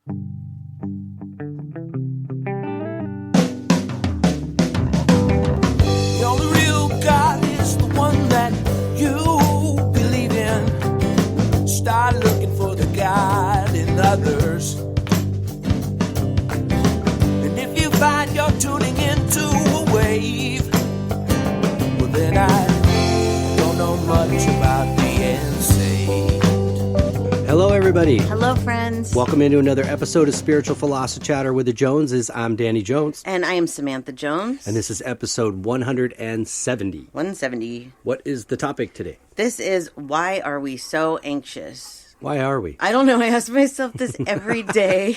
The only real God is the one that you believe in. Start looking for the God in others. And if you find you're tuning into a wave, well then I don't know much about being saved. Hello, everybody. Hello, friends. Welcome into another episode of Spiritual Philosophy Chatter with the Joneses. I'm Danny Jones. And I am Samantha Jones. And this is episode 170. 170. What is the topic today? This is Why Are We So Anxious? Why are we? I don't know. I ask myself this every day.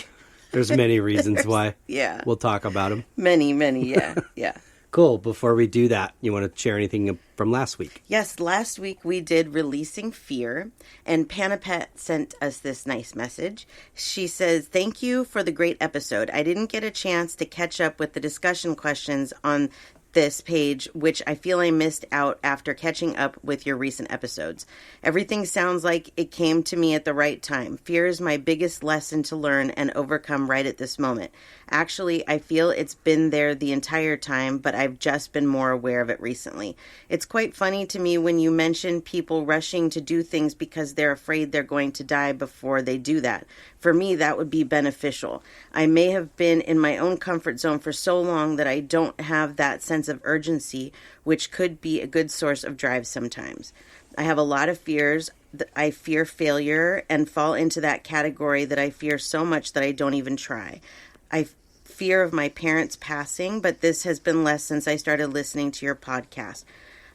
There's many reasons why. Yeah. We'll talk about them. Many, yeah. Yeah. Cool. Before we do that, you want to share anything from last week? Yes, last week we did Releasing Fear, and Panapet sent us this nice message. She says, "Thank you for the great episode. I didn't get a chance to catch up with the discussion questions on this page, which I feel I missed out after catching up with your recent episodes. Everything sounds like it came to me at the right time. Fear is my biggest lesson to learn and overcome right at this moment. Actually, I feel it's been there the entire time, but I've just been more aware of it recently. It's quite funny to me when you mention people rushing to do things because they're afraid they're going to die before they do that. For me, that would be beneficial. I may have been in my own comfort zone for so long that I don't have that sense of urgency, which could be a good source of drive sometimes. I have a lot of fears. I fear failure and fall into that category that I fear so much that I don't even try. I fear of my parents passing, but this has been less since I started listening to your podcast.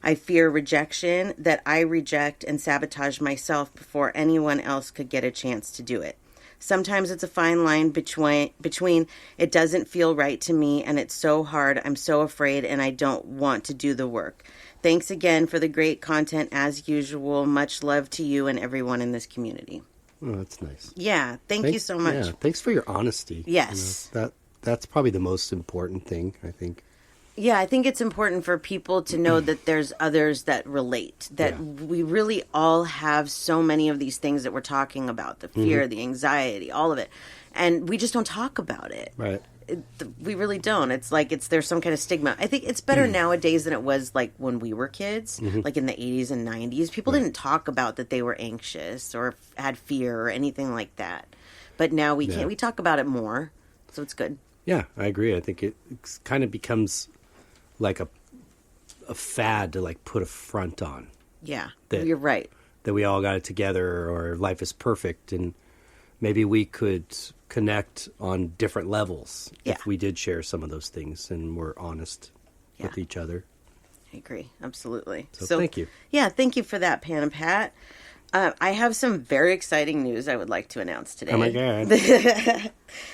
I fear rejection, that I reject and sabotage myself before anyone else could get a chance to do it. Sometimes it's a fine line between it doesn't feel right to me and it's so hard, I'm so afraid, and I don't want to do the work. Thanks again for the great content as usual. Much love to you and everyone in this community." Oh, that's nice. Yeah, thank you so much. Yeah, thanks for your honesty. Yes. You know, that's probably the most important thing, I think. Yeah, I think it's important for people to know that there's others that relate, that we really all have so many of these things that we're talking about, the fear, the anxiety, all of it. And we just don't talk about it. Right. We really don't. It's like there's some kind of stigma. I think it's better nowadays than it was like when we were kids, like in the 80s and 90s. People didn't talk about that they were anxious or had fear or anything like that. But now we can't. We talk about it more, so it's good. Yeah, I agree. I think it kind of becomes like a fad to like put a front on. Yeah, that, you're right. That we all got it together or life is perfect, and maybe we could connect on different levels if we did share some of those things and were honest with each other. I agree. Absolutely. So thank you. Yeah, thank you for that, Pan and Pat. I have some very exciting news I would like to announce today. Oh, my God.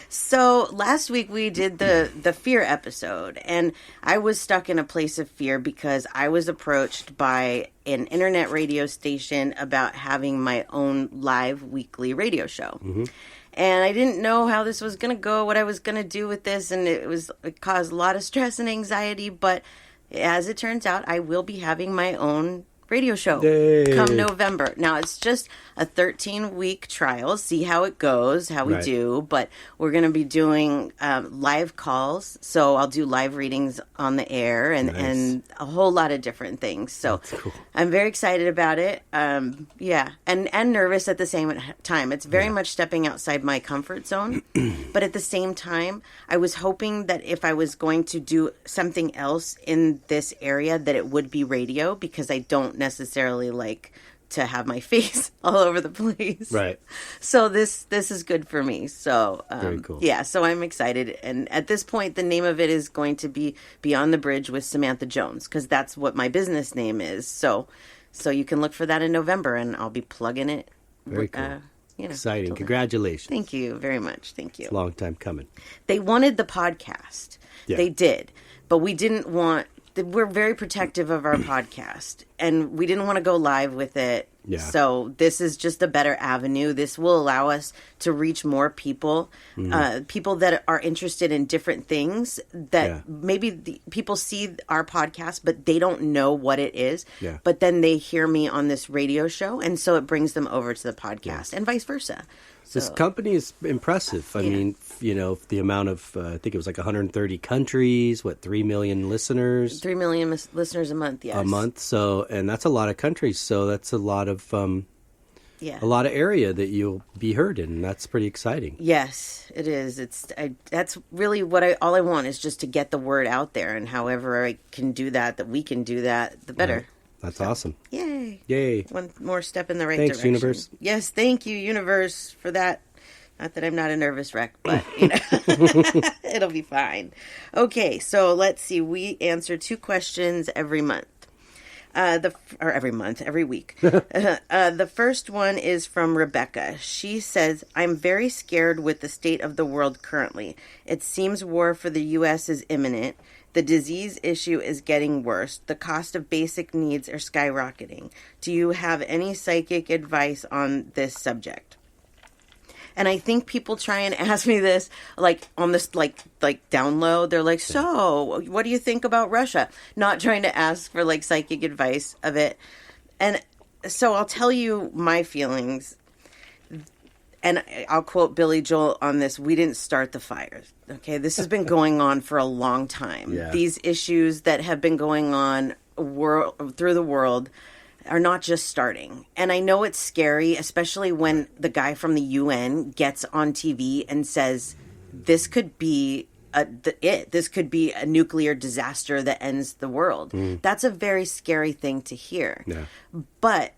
So last week we did the fear episode, and I was stuck in a place of fear because I was approached by an internet radio station about having my own live weekly radio show. And I didn't know how this was going to go, what I was going to do with this, and it caused a lot of stress and anxiety, but as it turns out, I will be having my own radio show come November. Now, it's just a 13-week trial. See how it goes, how we do. But we're going to be doing live calls. So I'll do live readings on the air and a whole lot of different things. So cool. I'm very excited about it. Yeah. And nervous at the same time. It's very much stepping outside my comfort zone. But at the same time, I was hoping that if I was going to do something else in this area, that it would be radio, because I don't necessarily like to have my face all over the place. Right. So this is good for me. So very cool. Yeah, so I'm excited. And at this point, the name of it is going to be Beyond the Bridge with Samantha Jones, because that's what my business name is. So you can look for that in November, and I'll be plugging it. Very cool. Exciting. Congratulations. Thank you very much. Thank you. It's a long time coming. They wanted the podcast. Yeah. They did. But we didn't want... We're very protective of our podcast, and we didn't want to go live with it. Yeah. So this is just a better avenue. This will allow us to reach more people, people that are interested in different things that maybe people see our podcast, but they don't know what it is. Yeah. But then they hear me on this radio show, and so it brings them over to the podcast and vice versa. This company is impressive. I mean, the amount of, I think it was like 130 countries, 3 million listeners? 3 million listeners a month, yes. A month. So, and that's a lot of countries. So that's a lot of, a lot of area that you'll be heard in. And that's pretty exciting. Yes, it is. That's really all I want is just to get the word out there. And however I can do that we can do that, the better. Right. That's awesome. Yay. Yay. One more step in the right Thanks, direction. universe. Yes, thank you, universe, for that. Not that I'm not a nervous wreck, but, it'll be fine. Okay, so let's see. We answer 2 questions every month. Every week. The first one is from Rebecca. She says, I'm very scared with the state of the world currently. It seems war for the U.S. is imminent. The disease issue is getting worse. The cost of basic needs are skyrocketing. Do you have any psychic advice on this subject? And I think people try and ask me this, on this, down low. They're like, so, what do you think about Russia? Not trying to ask for, psychic advice of it. And so I'll tell you my feelings. And I'll quote Billy Joel on this. We didn't start the fires. Okay, this has been going on for a long time. Yeah. These issues that have been going on through the world are not just starting. And I know it's scary, especially when the guy from the UN gets on TV and says, this could be this could be a nuclear disaster that ends the world. That's a very scary thing to hear. Yeah. But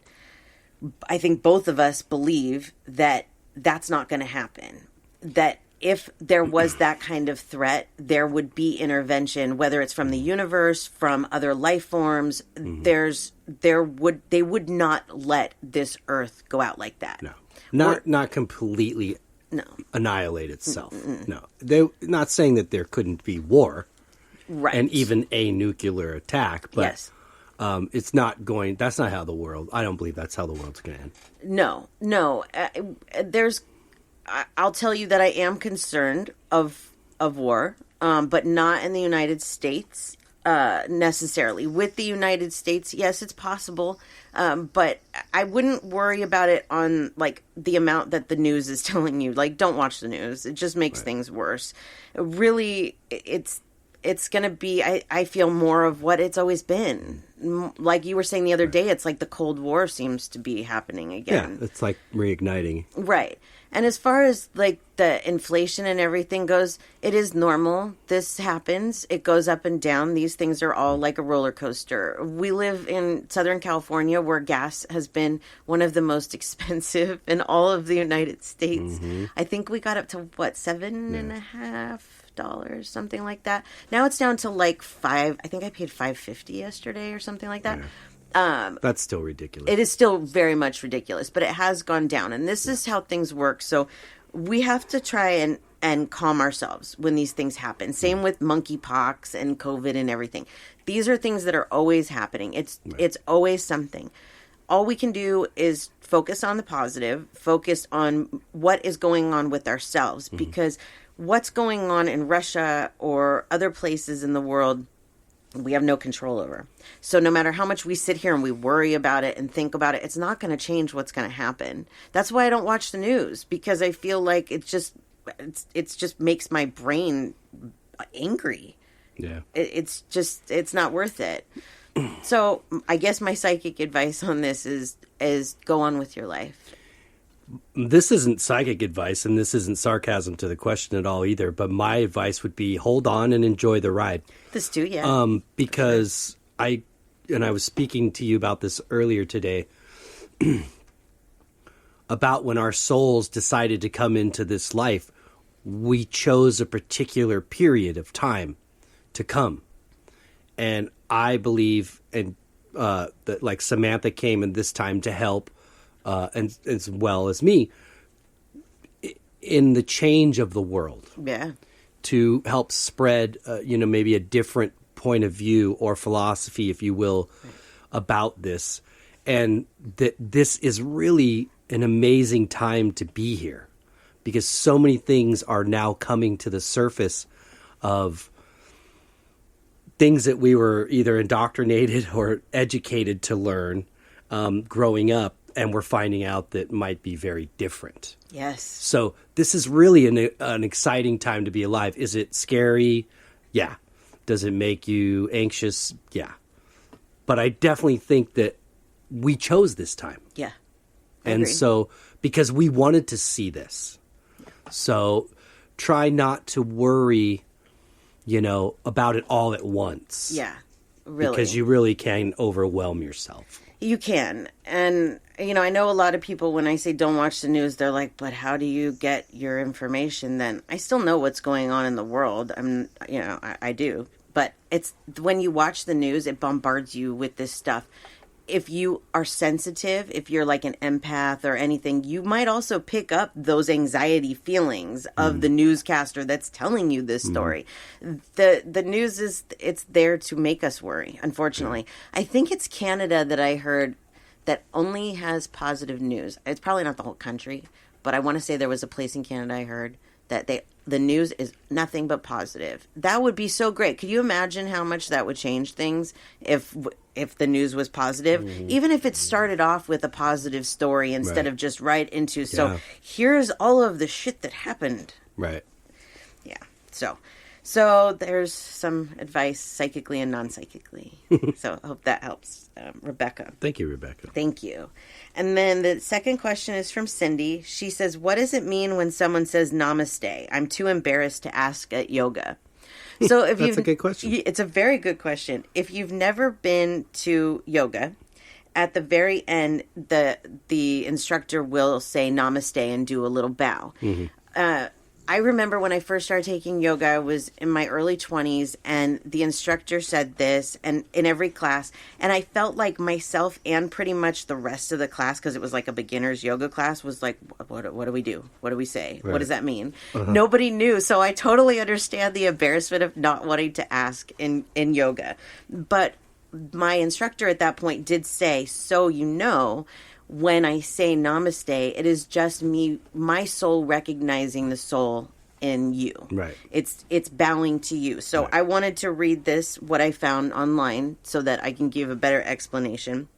I think both of us believe that that's not going to happen. That if there was that kind of threat, there would be intervention, whether it's from the universe, from other life forms. They would not let this earth go out like that. No, not completely annihilate itself. No, they're not saying that there couldn't be war, right? And even a nuclear attack, but yes. It's not going. That's not how the world. I don't believe that's how the world's going to end. No. I'll tell you that I am concerned of war, but not in the United States necessarily. With the United States, yes, it's possible, but I wouldn't worry about it on the amount that the news is telling you. Don't watch the news; it just makes things worse. Really, it's going to be, I feel, more of what it's always been. Like you were saying the other day, it's like the Cold War seems to be happening again. Yeah, it's like reigniting. Right. And as far as the inflation and everything goes, it is normal. This happens. It goes up and down. These things are all like a roller coaster. We live in Southern California where gas has been one of the most expensive in all of the United States. I think we got up to $7.50, something like that. Now it's down to $5. I think I paid $5.50 yesterday or something like that. That's still ridiculous. It is still very much ridiculous, but it has gone down. And this is how things work. So we have to try and calm ourselves when these things happen. Same with monkeypox and COVID and everything. These are things that are always happening. It's always something. All we can do is focus on the positive, focus on what is going on with ourselves, because what's going on in Russia or other places in the world, we have no control over. So no matter how much we sit here and we worry about it and think about it, it's not going to change what's going to happen. That's why I don't watch the news, because I feel like it just makes my brain angry. Yeah. It's not worth it. So I guess my psychic advice on this is go on with your life. This isn't psychic advice, and this isn't sarcasm to the question at all either, but my advice would be hold on and enjoy the ride. This too, yeah. Because I was speaking to you about this earlier today, about when our souls decided to come into this life, we chose a particular period of time to come. And I believe that Samantha came in this time to help, and as well as me, in the change of the world. Yeah. To help spread, maybe a different point of view or philosophy, if you will, about this. And that this is really an amazing time to be here, because so many things are now coming to the surface of things that we were either indoctrinated or educated to learn growing up. and we're finding out that might be very different. Yes. So this is really an exciting time to be alive. Is it scary? Yeah. Does it make you anxious? Yeah. But I definitely think that we chose this time. Yeah. And so, because we wanted to see this. So try not to worry, about it all at once. Yeah. Really. Because you really can overwhelm yourself. You can. And, I know a lot of people, when I say don't watch the news, they're like, but how do you get your information then? I still know what's going on in the world. I do. But it's when you watch the news, it bombards you with this stuff. If you are sensitive, if you're like an empath or anything, you might also pick up those anxiety feelings of the newscaster that's telling you this story. The news it's there to make us worry, unfortunately. I think it's Canada that I heard that only has positive news. It's probably not the whole country, but I want to say there was a place in Canada I heard that the news is nothing but positive. That would be so great. Could you imagine how much that would change things if the news was positive? Even if it started off with a positive story instead of just right into, so here's all of the shit that happened. Right. Yeah. So there's some advice psychically and non-psychically. So I hope that helps, Rebecca. Thank you, Rebecca. Thank you. And then the second question is from Cindy. She says, what does it mean when someone says namaste? I'm too embarrassed to ask at yoga. So if That's a good question. It's a very good question. If you've never been to yoga, at the very end, the instructor will say namaste and do a little bow. I remember when I first started taking yoga, I was in my early 20s, and the instructor said this and in every class, and I felt like myself and pretty much the rest of the class, because it was like a beginner's yoga class, was like, what do we do? What do we say? Right. What does that mean? Nobody knew, so I totally understand the embarrassment of not wanting to ask in yoga. But my instructor at that point did say, when I say namaste, it is just me, my soul recognizing the soul in you. Right. It's bowing to you. So I wanted to read this, what I found online, so that I can give a better explanation.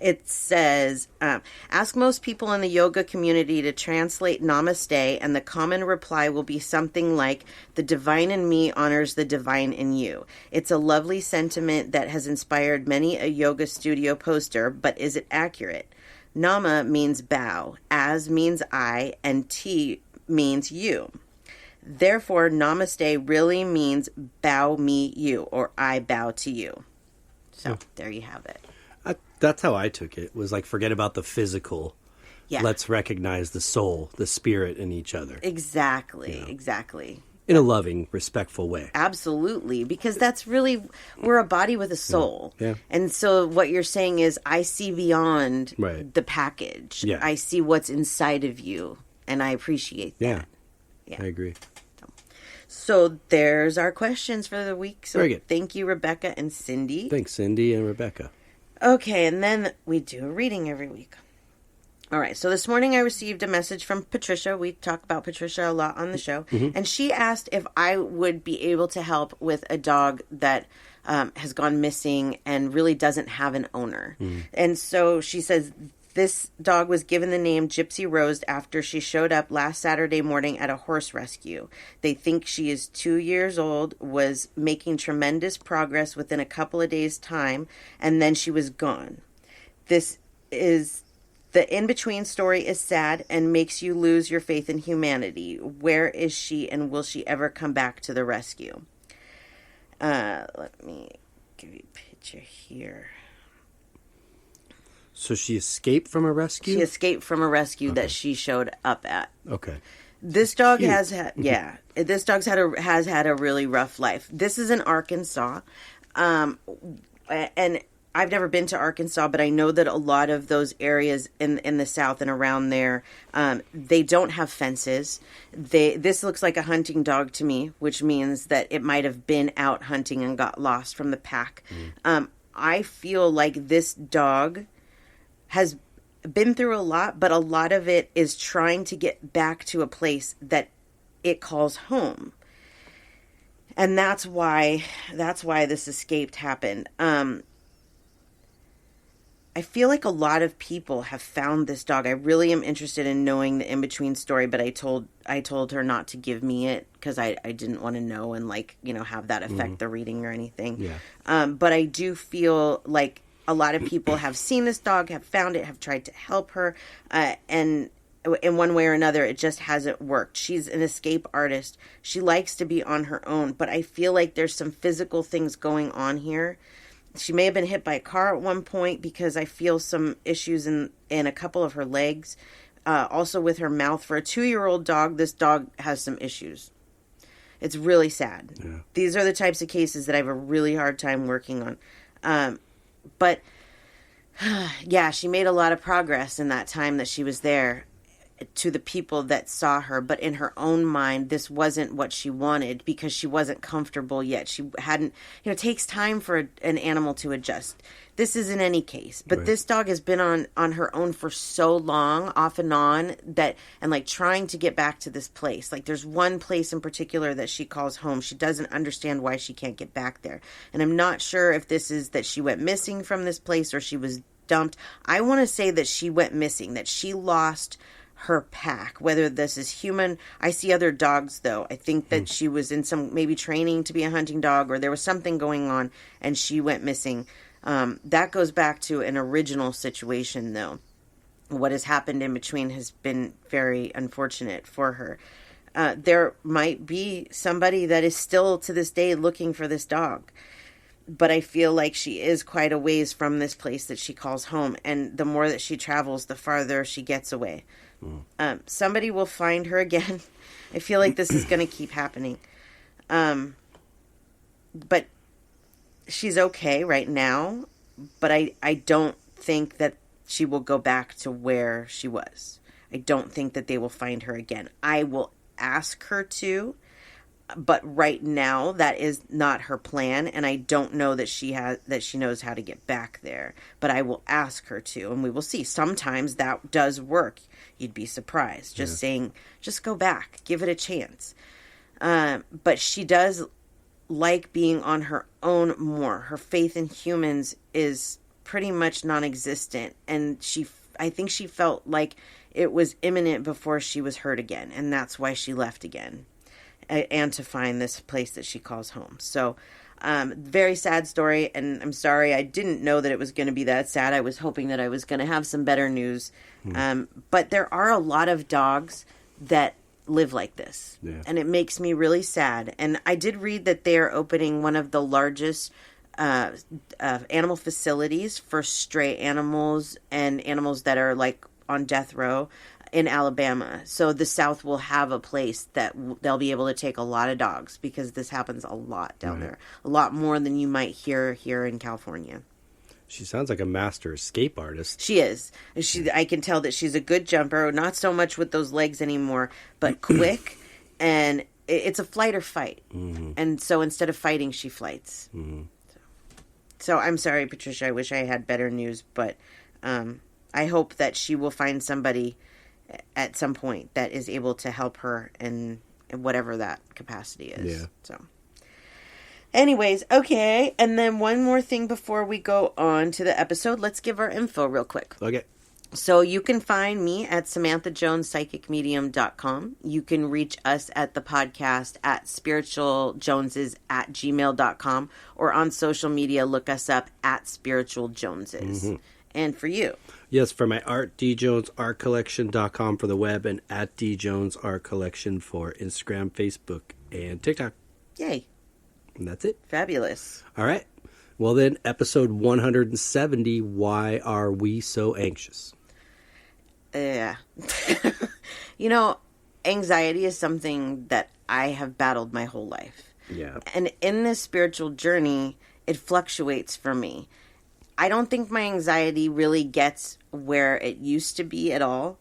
It says, ask most people in the yoga community to translate namaste, and the common reply will be something like, the divine in me honors the divine in you. It's a lovely sentiment that has inspired many a yoga studio poster, but is it accurate? Nama means bow, as means I, and T means you. Therefore, namaste really means bow me you, or I bow to you. So there you have it. That's how I took it. Was like, forget about the physical. Yeah. Let's recognize the soul, the spirit in each other. Exactly. In a loving, respectful way. Absolutely. Because that's really, we're a body with a soul. Yeah. And so what you're saying is, I see beyond the package. Yeah. I see what's inside of you. And I appreciate that. Yeah. I agree. So there's our questions for the week. So very good. Thank you, Rebecca and Cindy. Thanks, Cindy and Rebecca. Okay, and then we do a reading every week. All right, so this morning I received a message from Patricia. We talk about Patricia a lot on the show. And she asked if I would be able to help with a dog that has gone missing and really doesn't have an owner. And so she says, this dog was given the name Gypsy Rose after she showed up last Saturday morning at a horse rescue. They think she is 2 years old, was making tremendous progress within a couple of days' time, and then she was gone. The in-between story is sad and makes you lose your faith in humanity. Where is she, and will she ever come back to the rescue? Let me give you a picture here. So she escaped from a rescue? She escaped from a rescue that she showed up at. Okay. This dog has had a really rough life. This is in Arkansas. And I've never been to Arkansas, but I know that a lot of those areas in the South and around there, they don't have fences. This looks like a hunting dog to me, which means that it might have been out hunting and got lost from the pack. I feel like this dog has been through a lot, but a lot of it is trying to get back to a place that it calls home. And that's why this escape happened. I feel like a lot of people have found this dog. I really am interested in knowing the in-between story, but I told her not to give me it because I didn't want to know and have that affect the reading or anything. Yeah. But I do feel like a lot of people have seen this dog, have found it, have tried to help her, and in one way or another, it just hasn't worked. She's an escape artist. She likes to be on her own, but I feel like there's some physical things going on here. She may have been hit by a car at one point because I feel some issues in a couple of her legs. Also with her mouth. For a 2-year-old dog, this dog has some issues. It's really sad. Yeah. These are the types of cases that I have a really hard time working on. But, yeah, she made a lot of progress in that time that she was there to the people that saw her. But in her own mind, this wasn't what she wanted because she wasn't comfortable yet. She hadn't, it takes time for an animal to adjust. This is in any case. But Right. This dog has been on her own for so long, off and on, and trying to get back to this place. Like there's one place in particular that she calls home. She doesn't understand why she can't get back there. And I'm not sure if this is that she went missing from this place or she was dumped. I want to say that she went missing, that she lost her pack, whether this is human. I see other dogs though. I think that she was in some maybe training to be a hunting dog, or there was something going on and she went missing. That goes back to an original situation though. What has happened in between has been very unfortunate for her. There might be somebody that is still to this day looking for this dog. But I feel like she is quite a ways from this place that she calls home. And the more that she travels, the farther she gets away. Somebody will find her again. I feel like this is going to keep happening. But she's okay right now. But I don't think that she will go back to where she was. I don't think that they will find her again. I will ask her to. But right now, that is not her plan, and I don't know that she knows how to get back there. But I will ask her to, and we will see. Sometimes that does work. You'd be surprised. Just saying, just go back, give it a chance. But she does like being on her own more. Her faith in humans is pretty much non-existent, and I think she felt like it was imminent before she was hurt again, and that's why she left again. And to find this place that she calls home. So, very sad story, and I'm sorry, I didn't know that it was going to be that sad. I was hoping that I was going to have some better news. But there are a lot of dogs that live like this, and it makes me really sad. And I did read that they are opening one of the largest animal facilities for stray animals and animals that are on death row in Alabama. So the South will have a place that they'll be able to take a lot of dogs because this happens a lot down there. A lot more than you might hear here in California. She sounds like a master escape artist. She is. I can tell that she's a good jumper, not so much with those legs anymore, but quick, and it's a flight or fight. Mm-hmm. And so instead of fighting, she flights. Mm-hmm. So I'm sorry, Patricia, I wish I had better news, but I hope that she will find somebody at some point that is able to help her in whatever that capacity is. Yeah. So anyways, okay. And then one more thing before we go on to the episode. Let's give our info real quick. Okay. So you can find me at SamanthaJonesPsychicMedium.com. You can reach us at the podcast at spiritualjoneses@gmail.com, or on social media, look us up at spiritualjoneses. Mm-hmm. And for you? Yes, for my art, djonesartcollection.com for the web, and at djonesartcollection for Instagram, Facebook, and TikTok. Yay. And that's it. Fabulous. All right. Well then, episode 170, Why Are We So Anxious? Yeah. Anxiety is something that I have battled my whole life. Yeah. And in this spiritual journey, it fluctuates for me. I don't think my anxiety really gets where it used to be at all.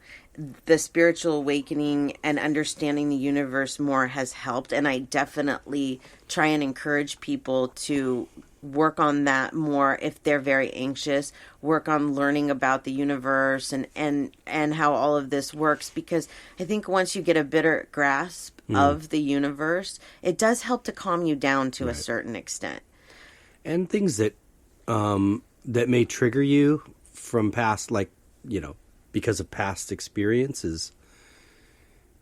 The spiritual awakening and understanding the universe more has helped, and I definitely try and encourage people to work on that more if they're very anxious, work on learning about the universe and how all of this works, because I think once you get a better grasp of the universe, it does help to calm you down to a certain extent. And things that may trigger you from past, like, because of past experiences,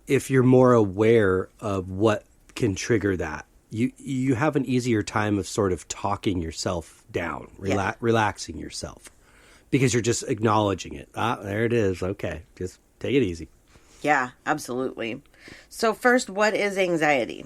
if you're more aware of what can trigger that, you have an easier time of sort of talking yourself down, relaxing yourself, because you're just acknowledging it. There it is. Okay, just take it easy. Yeah, absolutely. So first, what is anxiety?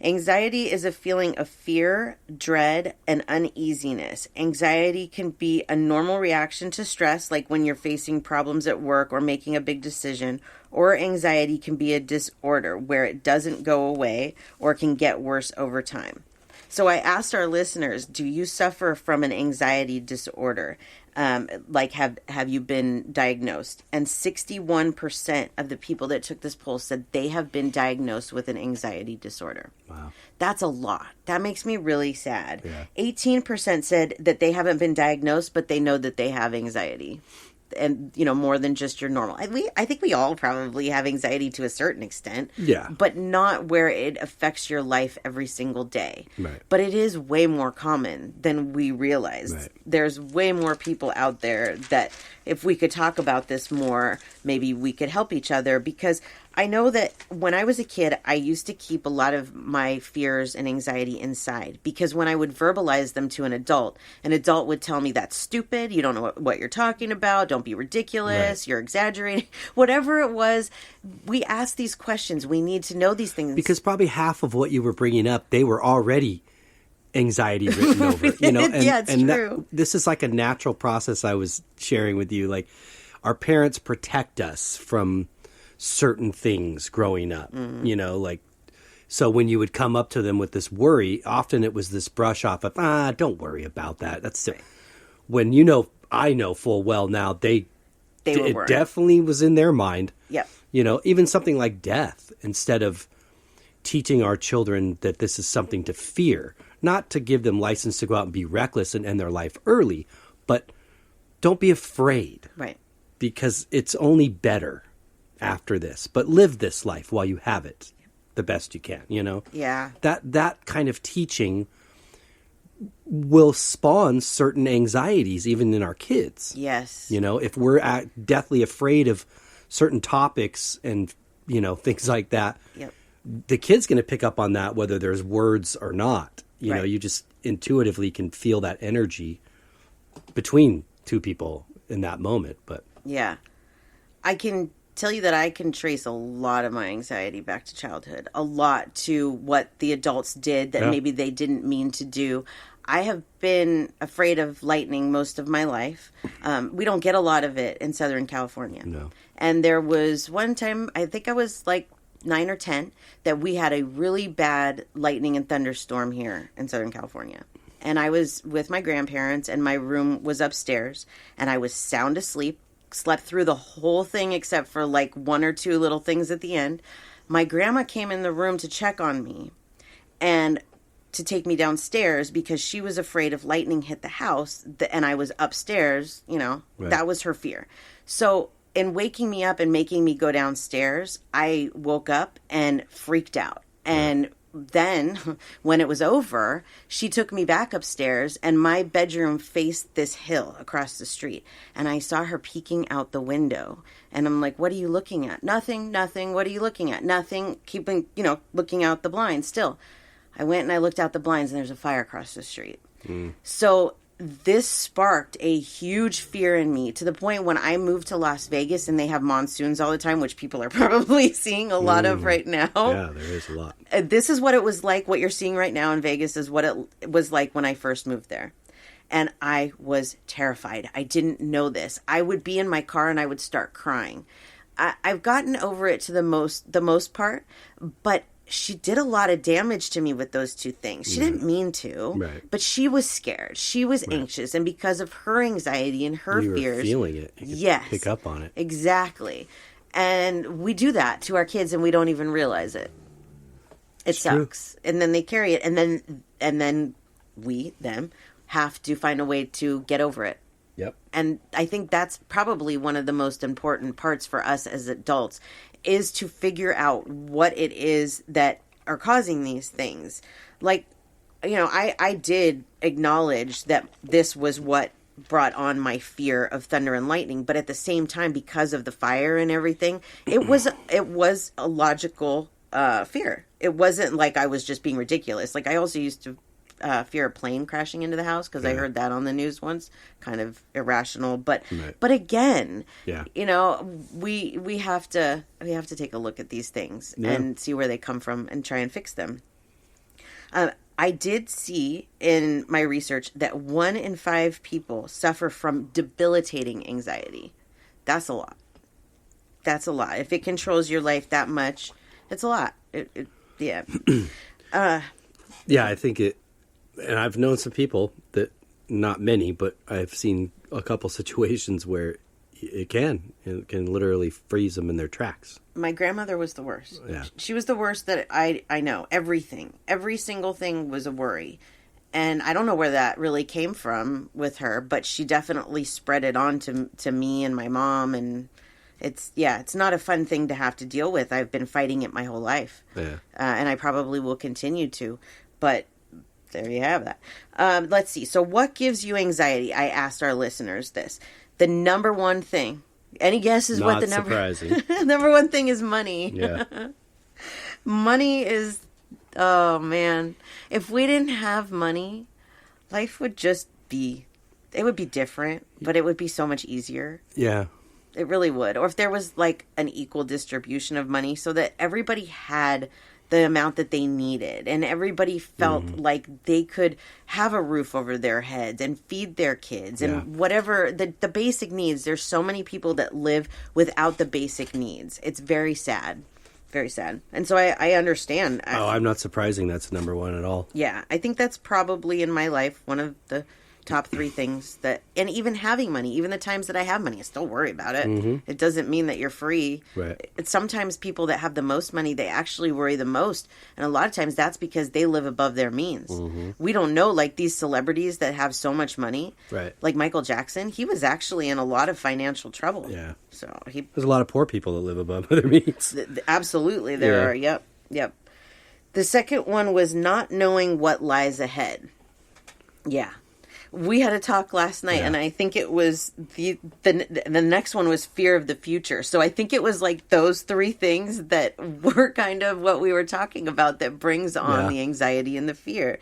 Anxiety is a feeling of fear, dread, and uneasiness. Anxiety can be a normal reaction to stress, like when you're facing problems at work or making a big decision, or anxiety can be a disorder where it doesn't go away or can get worse over time. So I asked our listeners, do you suffer from an anxiety disorder? Like, have you been diagnosed? And 61% of the people that took this poll said they have been diagnosed with an anxiety disorder. Wow. That's a lot. That makes me really sad. Yeah. 18% said that they haven't been diagnosed, but they know that they have anxiety. And, more than just your normal. I think we all probably have anxiety to a certain extent. Yeah. But not where it affects your life every single day. Right. But it is way more common than we realized. Right. There's way more people out there that if we could talk about this more, maybe we could help each other. Because I know that when I was a kid, I used to keep a lot of my fears and anxiety inside. Because when I would verbalize them to an adult would tell me, that's stupid, you don't know what you're talking about, don't be ridiculous, Right. You're exaggerating. Whatever it was, we asked these questions. We need to know these things. Because probably half of what you were bringing up, they were already anxiety written over. Yeah, it's and true. This is like a natural process I was sharing with you. Like, our parents protect us from certain things growing up, like, so when you would come up to them with this worry, often it was this brush off of, don't worry about that. That's right. When I know full well now, it were worried. definitely was in their mind. Yep. Even something like death, instead of teaching our children that this is something to fear, not to give them license to go out and be reckless and end their life early, but don't be afraid. Right. Because it's only better after this. But live this life while you have it the best you can, Yeah. That kind of teaching will spawn certain anxieties even in our kids. Yes. If we're deathly afraid of certain topics and, things like that, Yep. the kid's going to pick up on that whether there's words or not. Right. You just intuitively can feel that energy between two people in that moment. But yeah, I can tell you that I can trace a lot of my anxiety back to childhood, a lot to what the adults did that maybe they didn't mean to do. I have been afraid of lightning most of my life. We don't get a lot of it in Southern California. No. And there was one time, I think I was like 9 or 10, that we had a really bad lightning and thunderstorm here in Southern California. And I was with my grandparents, and my room was upstairs, and I was sound asleep, slept through the whole thing except for like one or two little things at the end. My grandma came in the room to check on me and to take me downstairs because she was afraid if lightning hit the house and I was upstairs, Right. That was her fear. So in waking me up and making me go downstairs, I woke up and freaked out. And then when it was over, she took me back upstairs, and my bedroom faced this hill across the street. And I saw her peeking out the window. And I'm like, what are you looking at? Nothing. What are you looking at? Nothing. Keeping, looking out the blinds still. I went and I looked out the blinds, and there's a fire across the street. So this sparked a huge fear in me to the point when I moved to Las Vegas and they have monsoons all the time, which people are probably seeing a lot of right now. Yeah, there is a lot. This is what it was like. What you're seeing right now in Vegas is what it was like when I first moved there. And I was terrified. I didn't know this. I would be in my car and I would start crying. I've gotten over it to the most part, but she did a lot of damage to me with those two things. She didn't mean to, Right. but she was scared. She was anxious. And because of her anxiety and her You were fears. feeling it. You could Yes. pick up on it. Exactly. And we do that to our kids and we don't even realize it. It sucks. True. And then they carry it. And then we, them, have to find a way to get over it. Yep. And I think that's probably one of the most important parts for us as adults is to figure out what it is that are causing these things. Like, I did acknowledge that this was what brought on my fear of thunder and lightning, but at the same time, because of the fire and everything, it was a logical fear. It wasn't like I was just being ridiculous. Like, I also used to fear a plane crashing into the house because I heard that on the news once. Kind of irrational, but again, you know, we have to take a look at these things and see where they come from and try and fix them. I did see in my research that 1 in 5 people suffer from debilitating anxiety. That's a lot. That's a lot. If it controls your life that much, it's a lot. Yeah. Yeah, I think it, and I've known some people that, not many, but I've seen a couple situations where it can literally freeze them in their tracks. My grandmother was the worst. Yeah. She was the worst that I know. Every single thing was a worry. And I don't know where that really came from with her, but she definitely spread it on to me and my mom. And it's not a fun thing to have to deal with. I've been fighting it my whole life. Yeah. And I probably will continue to. But there you have that. Let's see. So what gives you anxiety? I asked our listeners this. The number one thing. Any guesses what the number? Not surprising. Number one thing is money. Yeah. Money is, oh man. If we didn't have money, life would just be, it would be different, but it would be so much easier. Yeah. It really would. Or if there was like an equal distribution of money so that everybody had the amount that they needed and everybody felt like they could have a roof over their heads and feed their kids and whatever the basic needs. There's so many people that live without the basic needs. It's very sad. Very sad. And so I understand. I'm not surprising that's number one at all. Yeah. I think that's probably in my life one of the top 3 things that, and even having money, even the times that I have money, I still worry about it. It doesn't mean that you're free. Right. It's sometimes people that have the most money, they actually worry the most. And a lot of times that's because they live above their means. We don't know, like these celebrities that have so much money, right? Like Michael Jackson, he was actually in a lot of financial trouble. Yeah. So there's a lot of poor people that live above their means. Absolutely. There are. Yep. The second one was not knowing what lies ahead. Yeah. We had a talk last night, and I think it was the next one was fear of the future. So I think it was like those 3 things that were kind of what we were talking about that brings on the anxiety and the fear.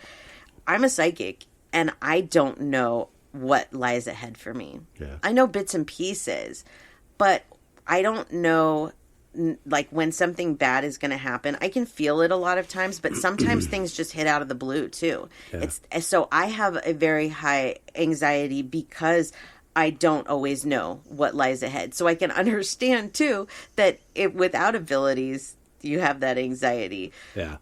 I'm a psychic, and I don't know what lies ahead for me. Yeah. I know bits and pieces, but I don't know like when something bad is going to happen. I can feel it a lot of times, but sometimes things just hit out of the blue too. Yeah. So I have a very high anxiety because I don't always know what lies ahead. So I can understand too that without abilities, you have that anxiety. Yeah.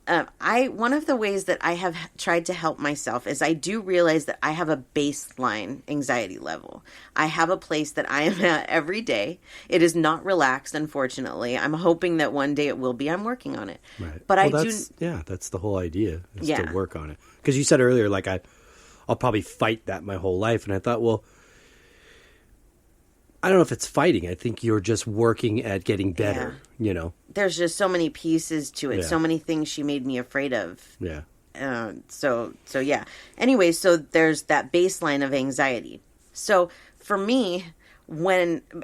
One of the ways that I have tried to help myself is I do realize that I have a baseline anxiety level. I have a place that I am at every day. It is not relaxed, unfortunately. I'm hoping that one day it will be. I'm working on it. Right. But that's the whole idea, is to work on it. Because you said earlier, like I'll probably fight that my whole life. And I thought, well, I don't know if it's fighting. I think you're just working at getting better, you know. There's just so many pieces to it. Yeah. So many things she made me afraid of. Yeah. So yeah. Anyway, so there's that baseline of anxiety. So for me,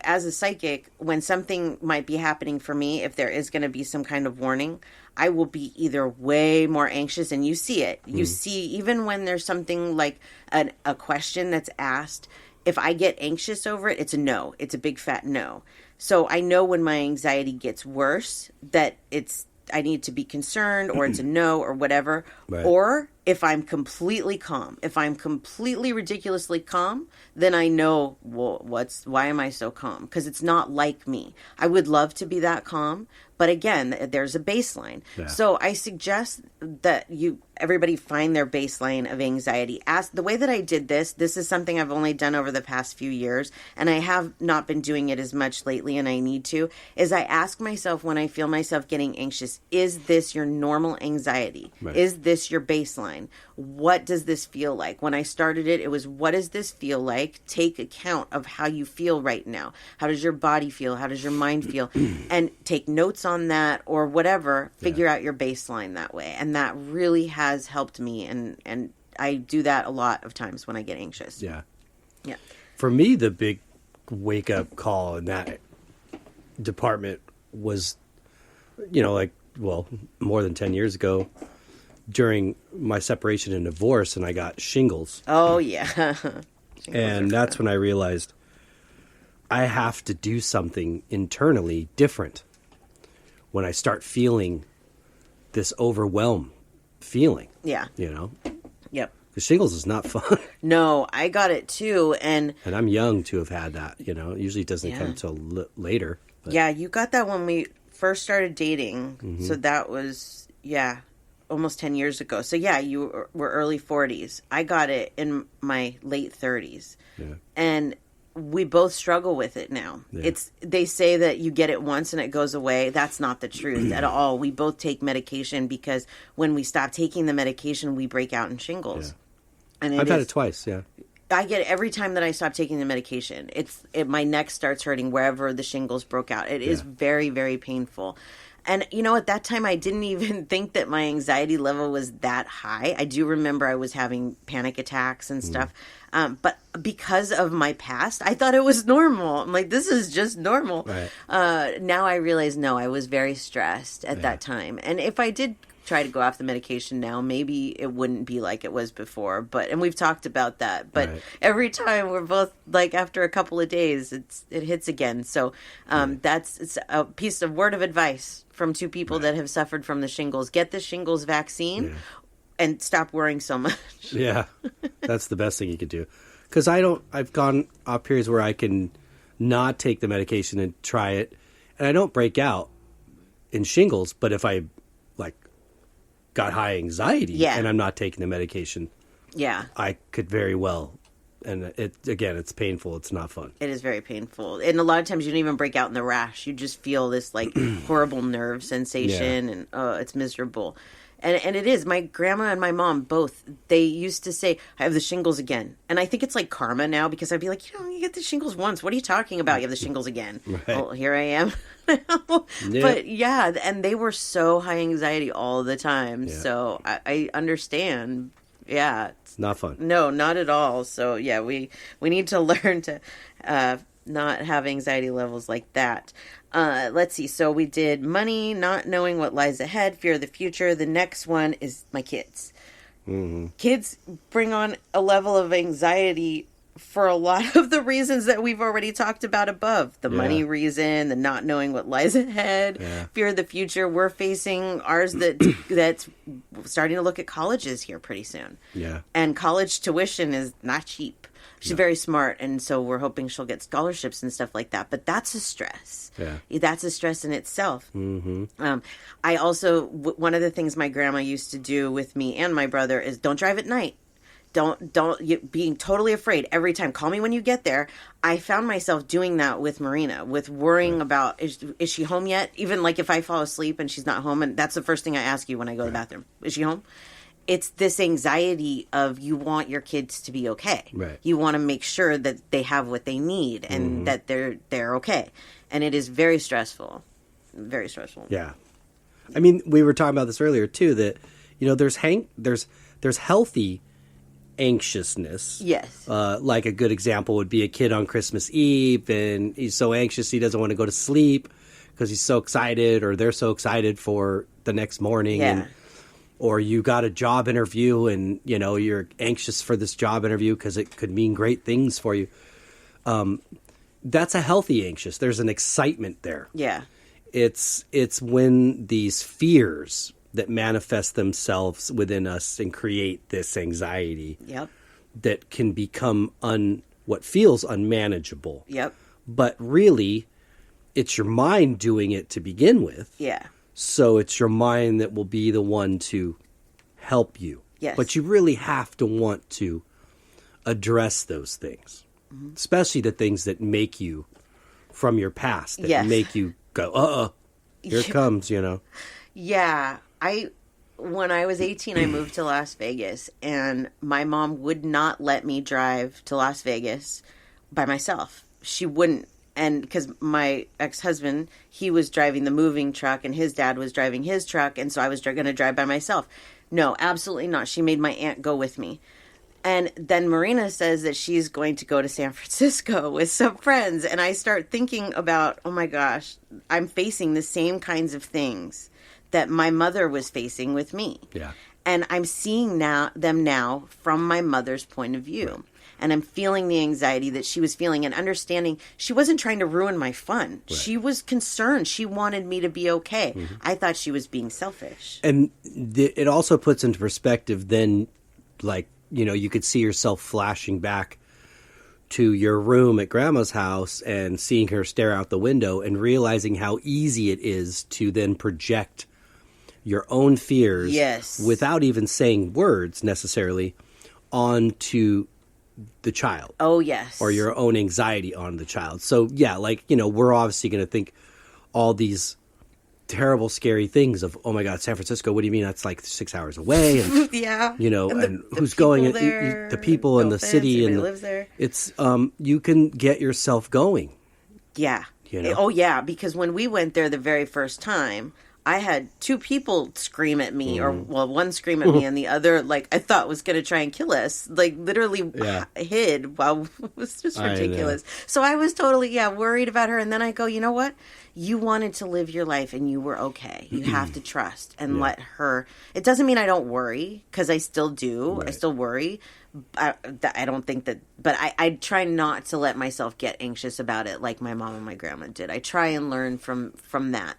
as a psychic, when something might be happening for me, if there is going to be some kind of warning, I will be either way more anxious, and you see it. You see, even when there's something like a question that's asked, if I get anxious over it, it's a no. It's a big fat no. So I know when my anxiety gets worse that I need to be concerned, or it's a no, or whatever. Right. Or if I'm completely calm, if I'm completely ridiculously calm, then I know, well, why am I so calm? Because it's not like me. I would love to be that calm, but again, there's a baseline. Yeah. So I suggest that everybody find their baseline of anxiety. The way that I did this is something I've only done over the past few years, and I have not been doing it as much lately, and I need to, is I ask myself when I feel myself getting anxious, is this your normal anxiety? Right. Is this your baseline? What does this feel like? When I started it was, what does this feel like? Take account of how you feel right now. How does your body feel? How does your mind feel? And take notes on that, or whatever. Figure out your baseline that way. And that really has helped me. And I do that a lot of times when I get anxious. Yeah. Yeah. For me, the big wake-up call in that department was, more than 10 years ago during my separation and divorce, and I got shingles. Oh, yeah. And that's when I realized I have to do something internally different when I start feeling this overwhelm feeling. Yeah. Yep. Because shingles is not fun. No, I got it too. And I'm young to have had that, Usually it doesn't come until later. But. Yeah, you got that when we first started dating. Mm-hmm. So that was, almost 10 years ago. So yeah, you were early 40s. I got it in my late 30s. Yeah. And we both struggle with it now. Yeah. They say that you get it once and it goes away. That's not the truth at all. We both take medication because when we stop taking the medication, we break out in shingles. Yeah. And I've had it twice, yeah. I get it every time that I stop taking the medication. My neck starts hurting wherever the shingles broke out. It is very, very painful. And, at that time, I didn't even think that my anxiety level was that high. I do remember I was having panic attacks and stuff. But because of my past, I thought it was normal. I'm like, this is just normal. Right. Now I realize, no, I was very stressed at that time. And if I did try to go off the medication now, maybe it wouldn't be like it was before. And we've talked about that. But every time we're both like, after a couple of days, it hits again. So it's a piece of word of advice from two people that have suffered from the shingles. Get the shingles vaccine and stop worrying so much. Yeah, that's the best thing you could do. Because I've gone off periods where I can not take the medication and try it, and I don't break out in shingles. But if I got high anxiety and I'm not taking the medication, I could very well. And it's painful. It's not fun. It is very painful. And a lot of times you don't even break out in the rash. You just feel this horrible nerve sensation and it's miserable. And it is. My grandma and my mom both, they used to say, I have the shingles again. And I think it's like karma now because I'd be like, you get the shingles once. What are you talking about? You have the shingles again. Right. Well, here I am. But and they were so high anxiety all the time. Yeah. So I understand. Yeah. It's not fun. No, not at all. So we need to learn to not have anxiety levels like that. Let's see. So we did money, not knowing what lies ahead, fear of the future. The next one is my kids. Mm-hmm. Kids bring on a level of anxiety for a lot of the reasons that we've already talked about above. The money reason, the not knowing what lies ahead, fear of the future. We're facing ours that's starting to look at colleges here pretty soon. Yeah. And college tuition is not cheap. She's very smart, and so we're hoping she'll get scholarships and stuff like that. But that's a stress. Yeah. That's a stress in itself. Mm-hmm. I also, one of the things my grandma used to do with me and my brother is don't drive at night. Being totally afraid every time. Call me when you get there. I found myself doing that with Marina, with worrying about, is she home yet? Even like if I fall asleep and she's not home, and that's the first thing I ask you when I go to the bathroom. Is she home? It's this anxiety of you want your kids to be okay. Right. You want to make sure that they have what they need and that they're okay. And it is very stressful. Very stressful. Yeah. I mean, we were talking about this earlier too, that there's healthy anxiousness. Yes. Like a good example would be a kid on Christmas Eve, and he's so anxious he doesn't want to go to sleep because he's so excited, or they're so excited for the next morning. Yeah. Or you got a job interview and, you're anxious for this job interview because it could mean great things for you. That's a healthy anxious. There's an excitement there. Yeah. It's when these fears that manifest themselves within us and create this anxiety that can become what feels unmanageable. Yep. But really, it's your mind doing it to begin with. Yeah. So it's your mind that will be the one to help you. Yes. But you really have to want to address those things, especially the things that make you from your past, that make you go, here it comes, Yeah. When I was 18, I moved to Las Vegas, and my mom would not let me drive to Las Vegas by myself. She wouldn't. And because my ex-husband, he was driving the moving truck and his dad was driving his truck. And so I was going to drive by myself. No, absolutely not. She made my aunt go with me. And then Marina says that she's going to go to San Francisco with some friends. And I start thinking about, oh my gosh, I'm facing the same kinds of things that my mother was facing with me. Yeah. And I'm seeing them now from my mother's point of view. Right. And I'm feeling the anxiety that she was feeling and understanding she wasn't trying to ruin my fun. Right. She was concerned. She wanted me to be okay. Mm-hmm. I thought she was being selfish. And it also puts into perspective then, like, you know, you could see yourself flashing back to your room at grandma's house and seeing her stare out the window and realizing how easy it is to then project your own fears, yes, without even saying words necessarily, onto the child. Oh, yes. Or your own anxiety on the child. So, yeah, like, you know, we're obviously going to think all these terrible, scary things of, oh my God, San Francisco, what do you mean? That's like 6 hours away. And, yeah. You know, and who's going, there, the people and the city. And lives there. It's, you can get yourself going. Yeah. You know? Oh, yeah. Because when we went there the very first time, I had two people scream at me, or, well, one scream at me and the other, like, I thought was going to try and kill us. Like, literally hid while it was just ridiculous. So I was totally, worried about her. And then I go, you know what? You wanted to live your life and you were okay. You have to trust and let her. It doesn't mean I don't worry, because I still do. Right. I still worry. I don't think that, but I try not to let myself get anxious about it like my mom and my grandma did. I try and learn from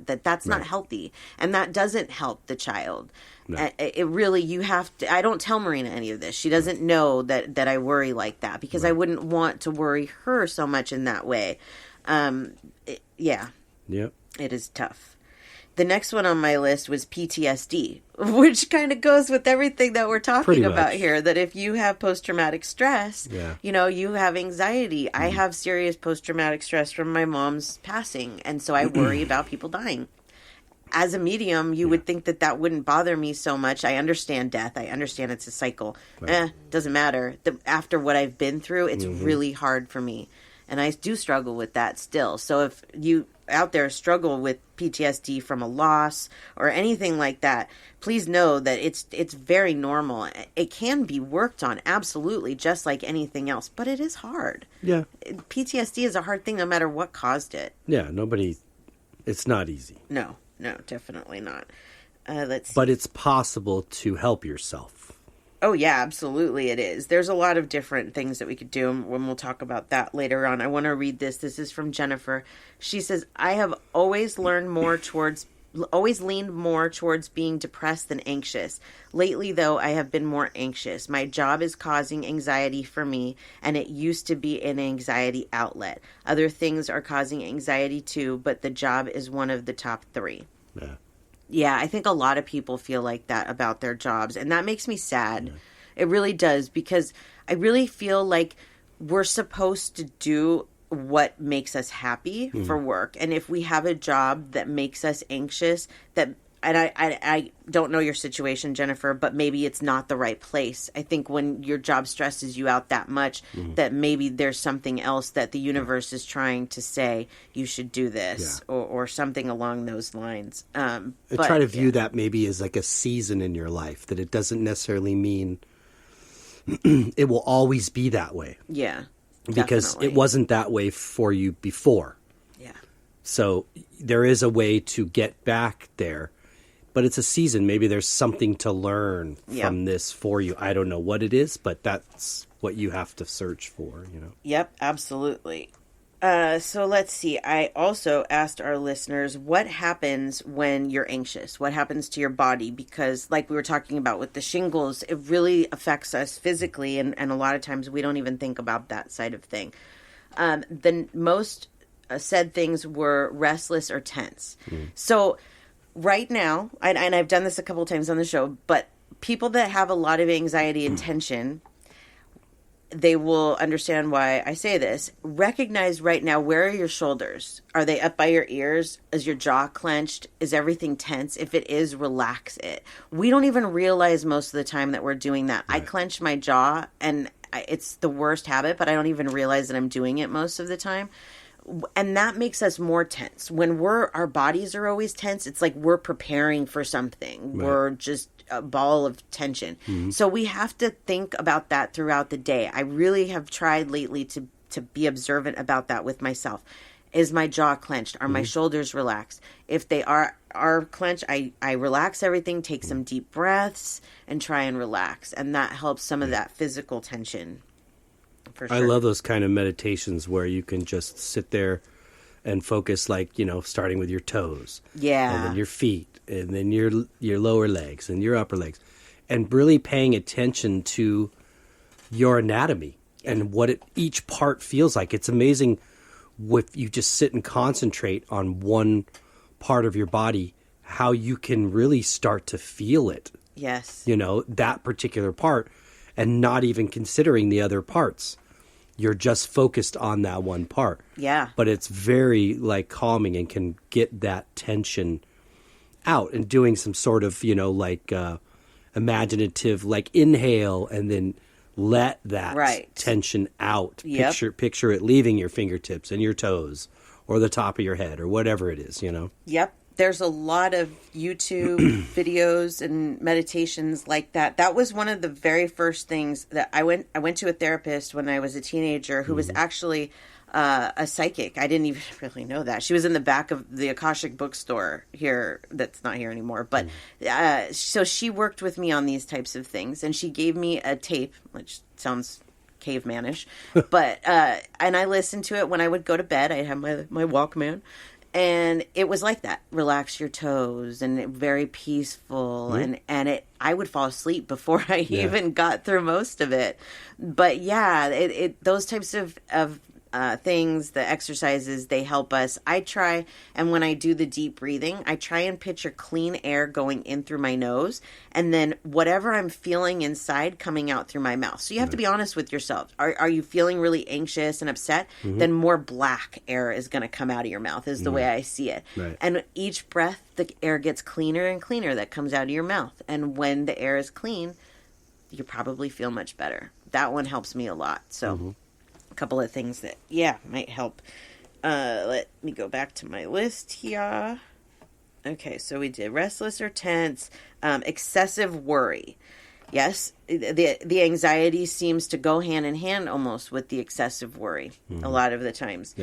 that's not healthy, and that doesn't help the child. No. It really, you have to, I don't tell Marina any of this. She doesn't know that I worry like that, because I wouldn't want to worry her so much in that way. Yep. It is tough. The next one on my list was PTSD, which kind of goes with everything that we're talking about here. That if you have post-traumatic stress, you know, you have anxiety. I have serious post-traumatic stress from my mom's passing. And so I worry about people dying. As a medium, you would think that wouldn't bother me so much. I understand death. I understand it's a cycle. Doesn't matter. After what I've been through, it's really hard for me. And I do struggle with that still. So if you out there struggle with PTSD from a loss or anything like that, please know that it's very normal. It can be worked on, absolutely, just like anything else. But it is hard. Yeah. PTSD is a hard thing no matter what caused it. Yeah, it's not easy. No, definitely not. Let's see. But it's possible to help yourself. Oh, yeah, absolutely it is. There's a lot of different things that we could do, and we'll talk about that later on. I want to read this. This is from Jennifer. She says, I have always leaned more towards being depressed than anxious. Lately, though, I have been more anxious. My job is causing anxiety for me, and it used to be an anxiety outlet. Other things are causing anxiety too, but the job is one of the top 3. Yeah. Yeah, I think a lot of people feel like that about their jobs, and that makes me sad. Yeah. It really does, because I really feel like we're supposed to do what makes us happy for work. And if we have a job that makes us anxious, and I don't know your situation, Jennifer, but maybe it's not the right place. I think when your job stresses you out that much, that maybe there's something else that the universe is trying to say, you should do this, or something along those lines. I try to view that maybe as like a season in your life, that it doesn't necessarily mean it will always be that way. Yeah. Because it wasn't that way for you before. Yeah. So there is a way to get back there. But it's a season. Maybe there's something to learn from this for you. I don't know what it is, but that's what you have to search for, you know? Yep, absolutely. So let's see. I also asked our listeners, what happens when you're anxious? What happens to your body? Because like we were talking about with the shingles, it really affects us physically. And a lot of times we don't even think about that side of thing. The most said things were restless or tense. So right now, and I've done this a couple of times on the show, but people that have a lot of anxiety and tension, they will understand why I say this. Recognize right now, where are your shoulders? Are they up by your ears? Is your jaw clenched? Is everything tense? If it is, relax it. We don't even realize most of the time that we're doing that. Right. I clench my jaw, and it's the worst habit, but I don't even realize that I'm doing it most of the time. And that makes us more tense. When our bodies are always tense, it's like we're preparing for something. Right. We're just a ball of tension. So we have to think about that throughout the day. I really have tried lately to be observant about that with myself. Is my jaw clenched? Are my shoulders relaxed? If they are clenched, I relax everything, take some deep breaths, and try and relax. And that helps some of that physical tension. For sure. I love those kind of meditations where you can just sit there and focus, like, starting with your toes. Yeah. And then your feet, and then your lower legs and your upper legs. And really paying attention to your anatomy and what each part feels like. It's amazing if you just sit and concentrate on one part of your body, how you can really start to feel it. Yes. That particular part, and not even considering the other parts. You're just focused on that one part. Yeah. But it's very calming and can get that tension out, and doing some sort of, imaginative, inhale and then let that tension out. Yep. Picture it leaving your fingertips and your toes or the top of your head or whatever it is, Yep. There's a lot of YouTube videos and meditations like that. That was one of the very first things that I went to a therapist when I was a teenager who was actually a psychic. I didn't even really know that. She was in the back of the Akashic bookstore here, that's not here anymore. But so she worked with me on these types of things, and she gave me a tape, which sounds cavemanish, but and I listened to it when I would go to bed. I had my Walkman. And it was like that. Relax your toes, and very peaceful. And I would fall asleep before I even got through most of it. But yeah, those types of things, the exercises, they help us. I try, and when I do the deep breathing, I try and picture clean air going in through my nose, and then whatever I'm feeling inside coming out through my mouth. So you have to be honest with yourself. Are you feeling really anxious and upset? Then more black air is going to come out of your mouth, is the way I see it. Right. And each breath, the air gets cleaner and cleaner that comes out of your mouth. And when the air is clean, you probably feel much better. That one helps me a lot. So couple of things that might help. Let me go back to my list here. Okay, so we did restless or tense, excessive worry. Yes, the anxiety seems to go hand in hand almost with the excessive worry a lot of the times.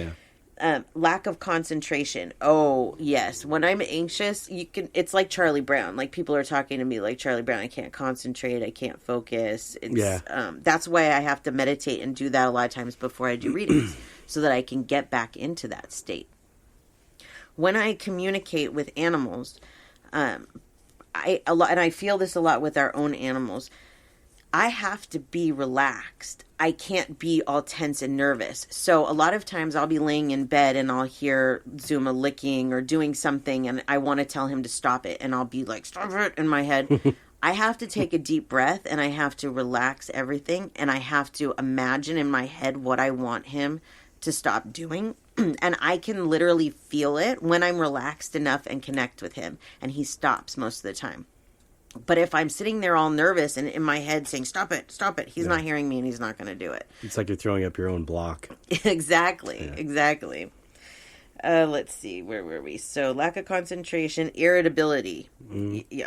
Lack of concentration. Oh, yes. When I'm anxious, it's like Charlie Brown. Like, people are talking to me like Charlie Brown. I can't concentrate. I can't focus. That's why I have to meditate and do that a lot of times before I do readings so that I can get back into that state. When I communicate with animals, and I feel this a lot with our own animals, I have to be relaxed. I can't be all tense and nervous. So a lot of times I'll be laying in bed and I'll hear Zuma licking or doing something, and I want to tell him to stop it. And I'll be like, stop it, in my head. I have to take a deep breath, and I have to relax everything. And I have to imagine in my head what I want him to stop doing. And I can literally feel it when I'm relaxed enough and connect with him. And he stops most of the time. But if I'm sitting there all nervous and in my head saying, stop it, he's not hearing me and he's not going to do it. It's like you're throwing up your own block. Exactly. Let's see, where were we? So lack of concentration, irritability.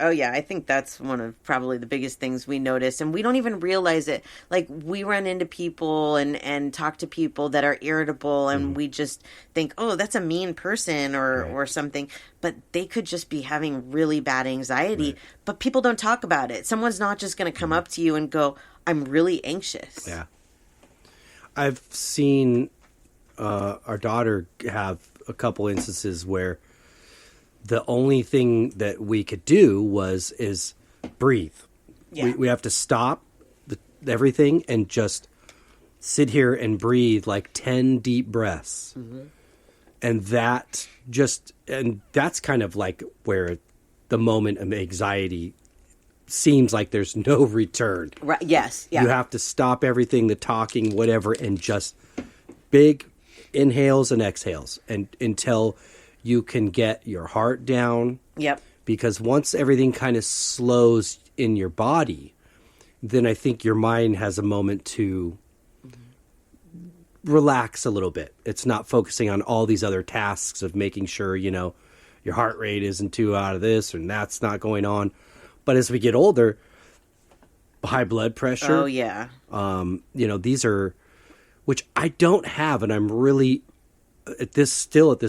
Oh yeah, I think that's one of probably the biggest things we notice, and we don't even realize it. Like, we run into people and talk to people that are irritable, and we just think, oh, that's a mean person or something. But they could just be having really bad anxiety. But people don't talk about it. Someone's not just going to come up to you and go, I'm really anxious. Yeah. I've seen our daughter have a couple instances where the only thing that we could do is breathe. Yeah. We have to stop everything and just sit here and breathe like 10 deep breaths. And that's kind of like where the moment of anxiety seems like there's no return. Right. Yes. Yeah. You have to stop everything, the talking, whatever, and just big inhales and exhales, and until you can get your heart down. Yep. Because once everything kind of slows in your body, then I think your mind has a moment to relax a little bit. It's not focusing on all these other tasks of making sure, your heart rate isn't too out of this and that's not going on. But as we get older, high blood pressure. Oh, yeah. These are, which I don't have, and I'm really, at this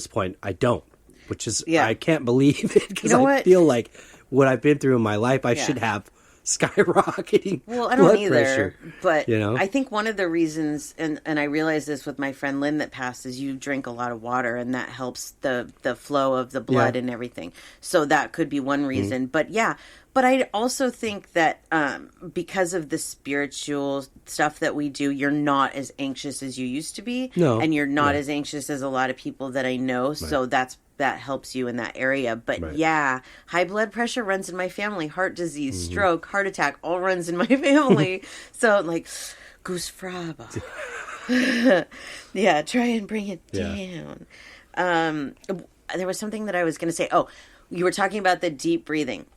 point, I don't, which is, I can't believe it, because I feel like what I've been through in my life, I should have skyrocketing Well, I don't blood either, pressure, but I think one of the reasons, and I realized this with my friend Lynn that passed, is you drink a lot of water, and that helps the flow of the blood and everything. So that could be one reason. But but I also think that because of the spiritual stuff that we do, you're not as anxious as you used to be. No. And you're not as anxious as a lot of people that I know. Right. So that helps you in that area. But high blood pressure runs in my family. Heart disease, stroke, heart attack, all runs in my family. So like, Goose Fraba. Try and bring it down. There was something that I was going to say. Oh, you were talking about the deep breathing.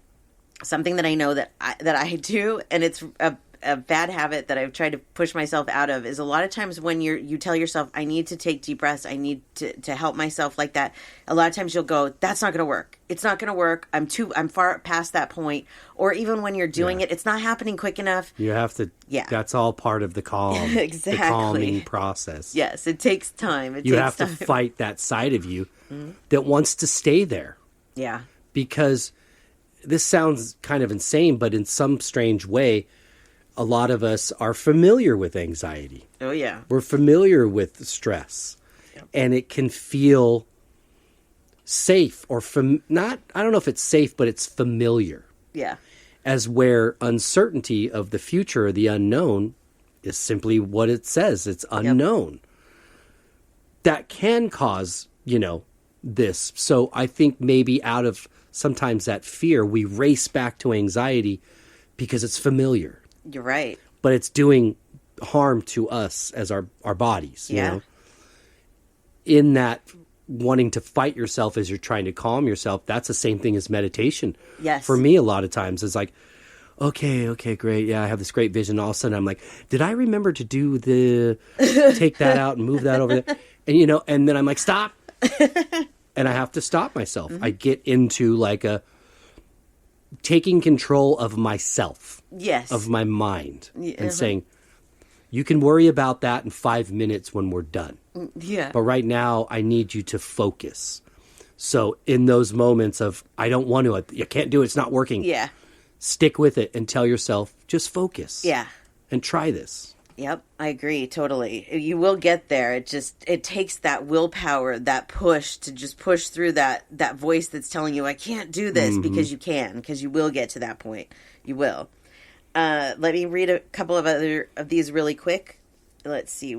Something that I know that I do, and it's a bad habit that I've tried to push myself out of, is a lot of times when you tell yourself, I need to take deep breaths, I need to help myself like that. A lot of times you'll go, that's not going to work. It's not going to work. I'm far past that point. Or even when you're doing it, it's not happening quick enough. You have to, that's all part of the calm, exactly. The calming process. Yes, it takes time. You have to fight that side of you that wants to stay there. Yeah. Because this sounds kind of insane, but in some strange way, a lot of us are familiar with anxiety. Oh, yeah. We're familiar with stress. Yep. And it can feel safe or I don't know if it's safe, but it's familiar. Yeah. As where uncertainty of the future or the unknown is simply what it says. It's unknown. Yep. That can cause, this. So I think maybe out of sometimes that fear, we race back to anxiety because it's familiar. You're right. But it's doing harm to us as our bodies, you know? In that wanting to fight yourself as you're trying to calm yourself, that's the same thing as meditation. Yes. For me, a lot of times, it's like, okay, great. Yeah, I have this great vision. All of a sudden, I'm like, did I remember to do take that out and move that over there? And, and then I'm like, stop. And I have to stop myself. Mm-hmm. I get into like taking control of myself. Yes. Of my mind. And saying, you can worry about that in 5 minutes when we're done. Yeah. But right now, I need you to focus. So in those moments of, I don't want to, you can't do it, it's not working. Yeah. Stick with it and tell yourself, just focus. Yeah. And try this. Yep, I agree totally. You will get there. It takes that willpower, that push to just push through that voice that's telling you I can't do this, because you can, because you will get to that point. You will. Let me read a couple of other of these really quick. Let's see.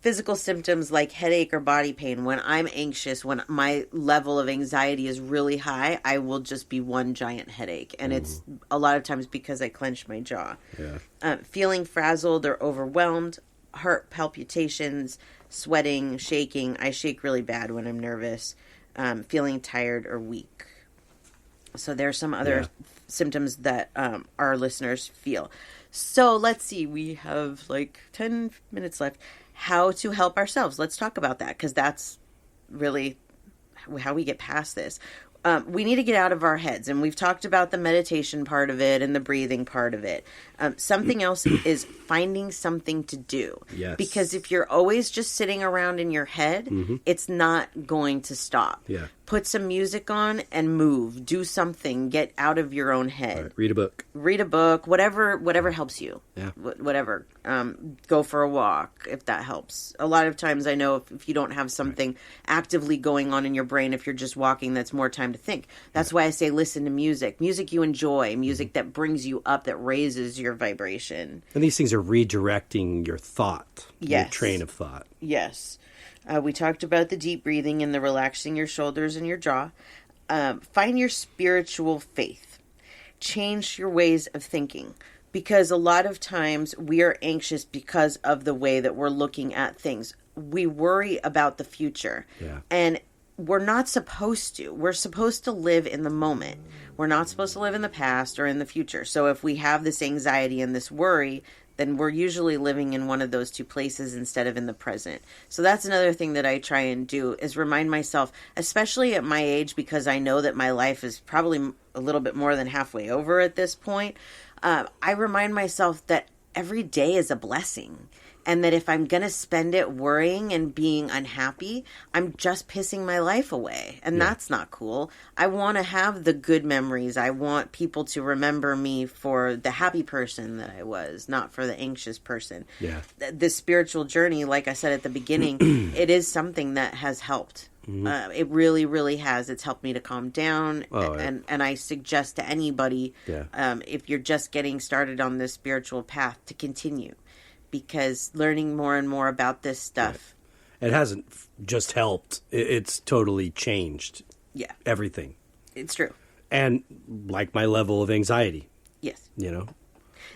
Physical symptoms like headache or body pain. When I'm anxious, when my level of anxiety is really high, I will just be one giant headache. And it's a lot of times because I clench my jaw. Yeah. Feeling frazzled or overwhelmed, heart palpitations, sweating, shaking. I shake really bad when I'm nervous. Feeling tired or weak. So there's some other symptoms that our listeners feel. So let's see. We have like 10 minutes left. How to help ourselves. Let's talk about that, because that's really how we get past this. We need to get out of our heads, and we've talked about the meditation part of it and the breathing part of it. Something else is finding something to do. Yes. Because if you're always just sitting around in your head, it's not going to stop. Yeah. Put some music on and move. Do something. Get out of your own head. Right. Read a book. Read a book. Whatever helps you. Yeah. Whatever. Go for a walk if that helps. A lot of times I know if you don't have something actively going on in your brain, if you're just walking, that's more time to think. That's why I say listen to music. Music you enjoy. Music that brings you up, that raises your vibration. And these things are redirecting your thought. Yes. Your train of thought. Yes. We talked about the deep breathing and the relaxing your shoulders and your jaw. Find your spiritual faith. Change your ways of thinking. Because a lot of times we are anxious because of the way that we're looking at things. We worry about the future. Yeah. And we're not supposed to. We're supposed to live in the moment. We're not supposed to live in the past or in the future. So if we have this anxiety and this worry, then we're usually living in one of those two places instead of in the present. So that's another thing that I try and do, is remind myself, especially at my age, because I know that my life is probably a little bit more than halfway over at this point. I remind myself that every day is a blessing. And that if I'm going to spend it worrying and being unhappy, I'm just pissing my life away. And that's not cool. I want to have the good memories. I want people to remember me for the happy person that I was, not for the anxious person. Yeah. This spiritual journey, like I said at the beginning, it is something that has helped. It really, really has. It's helped me to calm down. And I suggest to anybody, if you're just getting started on this spiritual path, to continue. Because learning more and more about this stuff. It hasn't just helped. It's totally changed. Yeah. Everything. It's true. And like my level of anxiety. Yes. You know?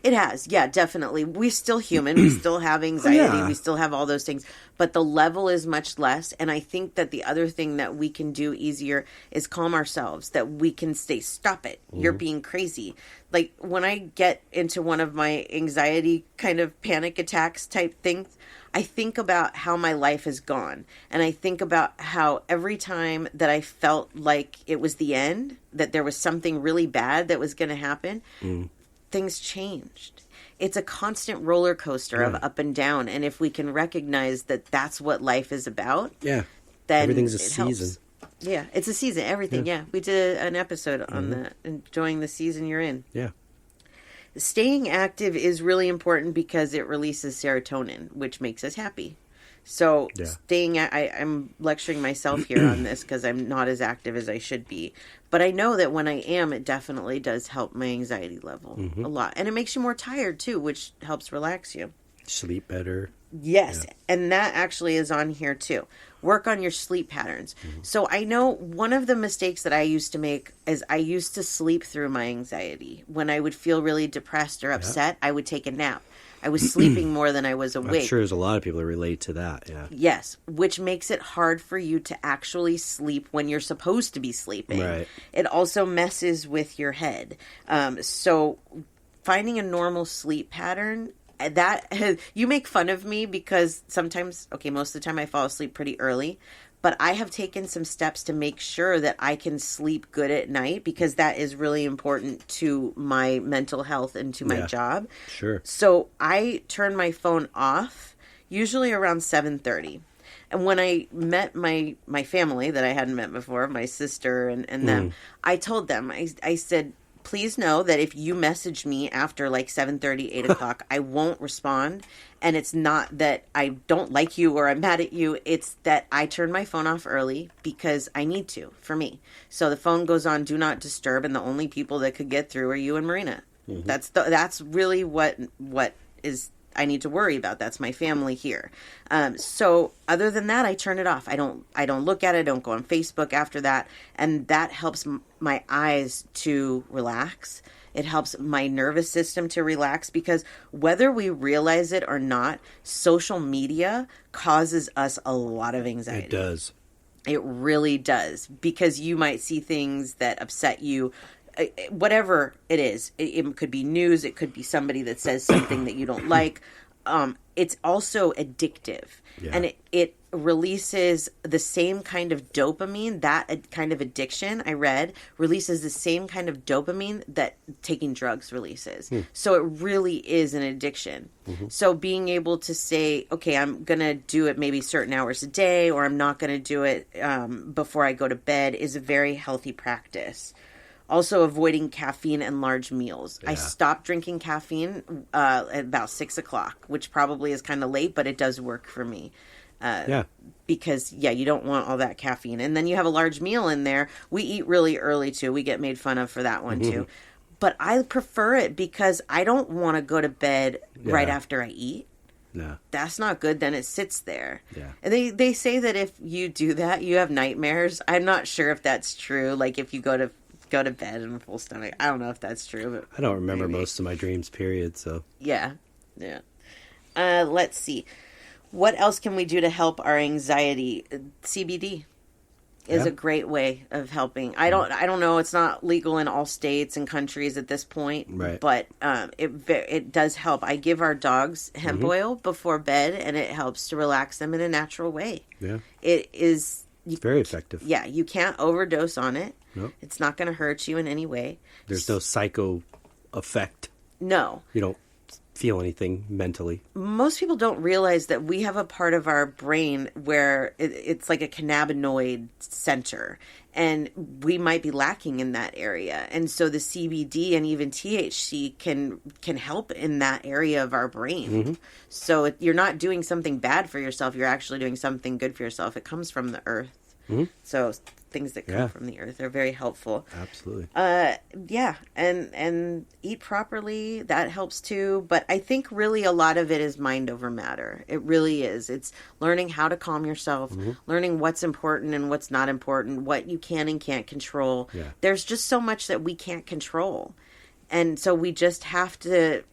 It has. Yeah, definitely. We're still human. We still have anxiety. Yeah. We still have all those things. But the level is much less. And I think that the other thing that we can do easier is calm ourselves. That we can say, stop it. You're being crazy. Like when I get into one of my anxiety kind of panic attacks type things, I think about how my life has gone. And I think about how every time that I felt like it was the end, that there was something really bad that was going to happen, things changed. It's a constant roller coaster of up and down. And if we can recognize that that's what life is about, then everything's a it season. helps. Yeah, it's a season. Everything. Yeah. We did an episode on that, enjoying the season you're in. Yeah. Staying active is really important because it releases serotonin, which makes us happy. So I'm lecturing myself here on this because I'm not as active as I should be. But I know that when I am, it definitely does help my anxiety level a lot. And it makes you more tired too, which helps relax you. Sleep better. Yes. Yeah. And that actually is on here too. Work on your sleep patterns. So I know one of the mistakes that I used to make is I used to sleep through my anxiety. When I would feel really depressed or upset, I would take a nap. I was sleeping more than I was awake. I'm sure there's a lot of people that relate to that, yeah. Yes, which makes it hard for you to actually sleep when you're supposed to be sleeping. Right. It also messes with your head. So finding a normal sleep pattern, that you make fun of me because sometimes, most of the time I fall asleep pretty early. But I have taken some steps to make sure that I can sleep good at night because that is really important to my mental health and to my job. Sure. So I turn my phone off usually around 7:30. And when I met my family that I hadn't met before, my sister and them, I told them, I said, please know that if you message me after like 7:30, 8 o'clock, I won't respond. And it's not that I don't like you or I'm mad at you. It's that I turn my phone off early because I need to, for me. So the phone goes on do not disturb, and the only people that could get through are you and Marina. That's really what is I need to worry about. That's my family here. So other than that, I turn it off. I don't look at it. I don't go on Facebook after that. And that helps my eyes to relax. It helps my nervous system to relax because whether we realize it or not, social media causes us a lot of anxiety. It does. It really does, because you might see things that upset you. Whatever it is, it could be news, it could be somebody that says something that you don't like. It's also addictive, and it releases the same kind of dopamine. That kind of addiction, I read, releases the same kind of dopamine that taking drugs releases. So it really is an addiction. So being able to say, okay, I'm going to do it maybe certain hours a day, or I'm not going to do it before I go to bed, is a very healthy practice. Also, avoiding caffeine and large meals. I stopped drinking caffeine at about 6 o'clock, which probably is kind of late, but it does work for me. Because, you don't want all that caffeine. And then you have a large meal in there. We eat really early, too. We get made fun of for that one, too. But I prefer it because I don't want to go to bed right after I eat. No. That's not good. Then it sits there. Yeah. And they say that if you do that, you have nightmares. I'm not sure if that's true. Like, if you go to bed in a full stomach. I don't know if that's true. But I don't remember most of my dreams, period, so. Yeah. Let's see. What else can we do to help our anxiety? CBD. is Yeah. a great way of helping. I don't know. It's not legal in all states and countries at this point, Right. but it does help. I give our dogs hemp oil before bed, and it helps to relax them in a natural way. Yeah. It is It's very effective. Yeah, you can't overdose on it. Nope. It's not going to hurt you in any way. There's no psycho effect. No. You don't feel anything mentally. Most people don't realize that we have a part of our brain where it's like a cannabinoid center, and we might be lacking in that area. And so the CBD and even THC can help in that area of our brain. So you're not doing something bad for yourself. You're actually doing something good for yourself. It comes from the earth. So things that come from the earth are very helpful. Absolutely. Yeah, and eat properly, that helps too. But I think really a lot of it is mind over matter. It really is. It's learning how to calm yourself, learning what's important and what's not important, what you can and can't control. Yeah. There's just so much that we can't control. And so we just have to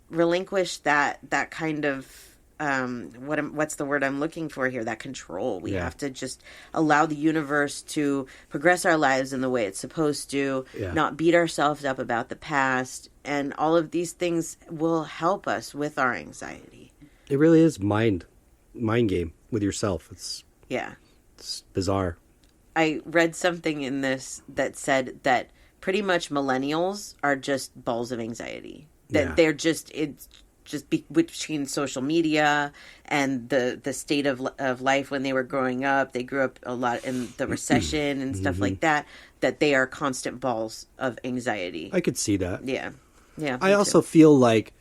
relinquish that kind of what's the word I'm looking for here? That control. We have to just allow the universe to progress our lives in the way it's supposed to, not beat ourselves up about the past, and all of these things will help us with our anxiety. It really is mind game with yourself. It's bizarre. I read something in this that said that pretty much millennials are just balls of anxiety. That they're just between social media and the state of life when they were growing up. They grew up a lot in the recession and stuff like that, that they are constant balls of anxiety. I could see that. Yeah. I also feel like,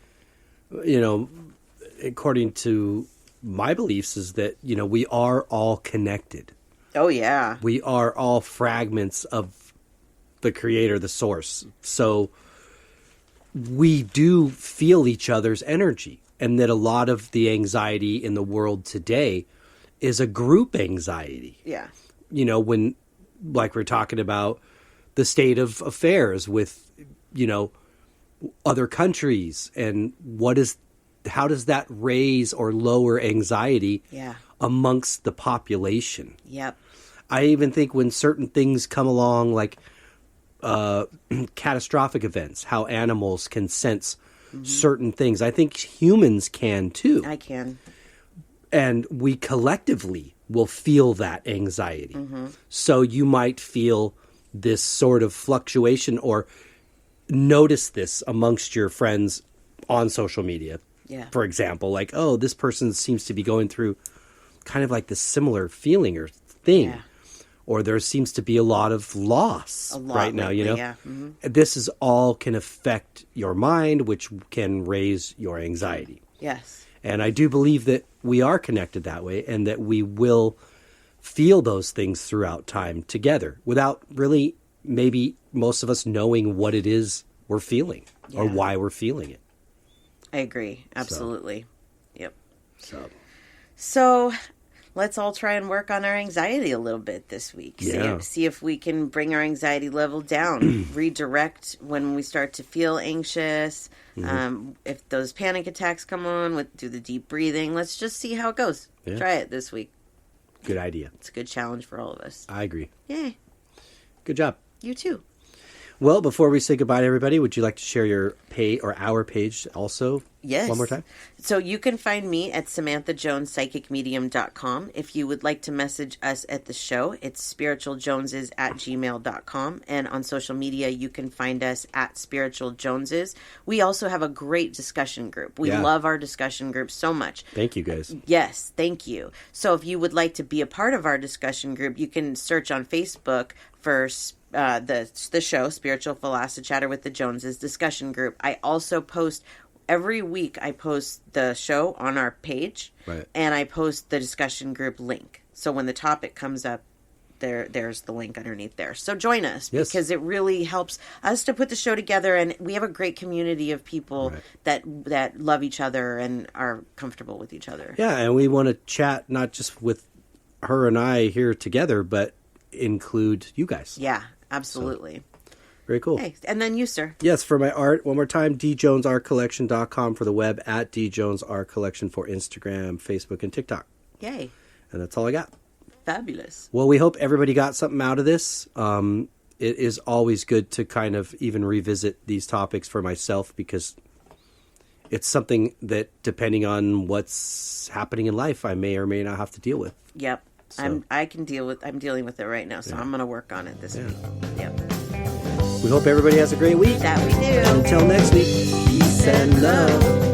according to my beliefs, is that, we are all connected. Oh, yeah. We are all fragments of the creator, the source. So we do feel each other's energy, and that a lot of the anxiety in the world today is a group anxiety. Yeah. When, like, we're talking about the state of affairs with, other countries, and how does that raise or lower anxiety amongst the population? Yep. I even think when certain things come along, like catastrophic events, how animals can sense certain things. I think humans can too. I can. And we collectively will feel that anxiety. So you might feel this sort of fluctuation or notice this amongst your friends on social media. Yeah. For example, like, oh, this person seems to be going through kind of like this similar feeling or thing. Yeah. Or there seems to be a lot of loss right now, lately, yeah. This is all can affect your mind, which can raise your anxiety. Yes. And I do believe that we are connected that way, and that we will feel those things throughout time together without really maybe most of us knowing what it is we're feeling or why we're feeling it. I agree. Absolutely. Yep. So let's all try and work on our anxiety a little bit this week. Yeah. See if we can bring our anxiety level down, redirect when we start to feel anxious. If those panic attacks come on, do the deep breathing. Let's just see how it goes. Yeah. Try it this week. Good idea. It's a good challenge for all of us. I agree. Yay. Good job. You too. Well, before we say goodbye to everybody, would you like to share your our page also? Yes. One more time? So you can find me at SamanthaJonesPsychicMedium.com. If you would like to message us at the show, it's spiritualjoneses@gmail.com. And on social media, you can find us at spiritualjoneses. We also have a great discussion group. We love our discussion group so much. Thank you, guys. Yes, thank you. So if you would like to be a part of our discussion group, you can search on Facebook for the show, Spiritual Philosophy Chatter with the Joneses discussion group. I also post every week. I post the show on our page, and I post the discussion group link. So when the topic comes up, there's the link underneath there. So join us, because it really helps us to put the show together, and we have a great community of people that love each other and are comfortable with each other. Yeah, and we want to chat not just with her and I here together, but include you guys. Yeah, absolutely. So, very cool. Hey, and then you, sir. Yes, for my art, one more time, djonesartcollection.com for the web, at djonesartcollection for Instagram, Facebook, and TikTok. Yay. And that's all I got. Fabulous. Well, we hope everybody got something out of this. It is always good to kind of even revisit these topics for myself, because it's something that, depending on what's happening in life, I may or may not have to deal with. Yep. So. I'm dealing with it right now, so I'm going to work on it this week. Yep. We hope everybody has a great week. That we do. Until next week, peace and love.